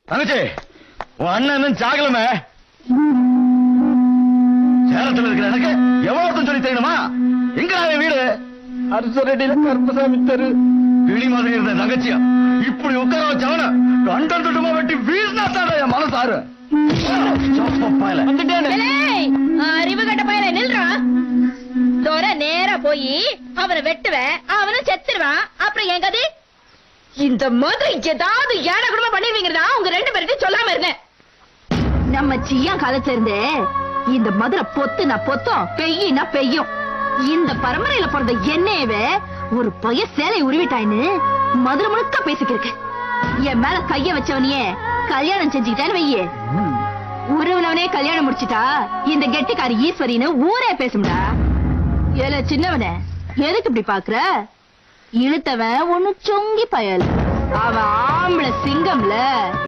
தங்கச்சி உன் அண்ணன் சாகலமே சேலத்துல இருக்கிற எனக்கு எவ்வளவு சொல்லி தெரியணுமா? எங்க வீடு அரசரடியில கருப்பசாமி தெரு. கிளி மாதிரி இருந்த தங்கச்சியா இப்படி உட்கார வச்சவன கண்டன் துட்டுமா வெட்டி வீசினாத்தாட என் மனசாரு. அறிவு கட்ட பயில நில்றான். நேரா போய் அவனை வெட்டுவேன், அவனும் செத்துருவான். அப்புறம் என் கதை இந்த மாதிரி ஏதாவது ஏழை குடும்பம் பண்ணிருவீங்கிறதா உங்க 2 பேர்கிட்ட சொல்லாம இருந்தேன். நம்ம சியா காலத்துல இருந்தே இந்த மதுரை பொத்துனா பொத்தும் பெய்யினா பெய்யும். இந்த பரம்பரையில பிறந்த என்னையவே ஒரு பைய சேலை உருவிட்டாயின்னு மதுரை முழுக்க பேசிக்கிருக்கு. என் மேல கைய வச்சவனையே கல்யாணம் செஞ்சுக்கிட்டான்னு வையே, உறவுனவனே கல்யாணம் முடிச்சுட்டா இந்த கெட்டிக்காரி ஈஸ்வரின்னு ஊரே பேசும்டா. ஏல சின்னவன எதுக்கு இப்படி பாக்குற? இழுத்தவன் ஒண்ணு சொங்கி பயல், அவன் ஆம்பளை சிங்கம்ல.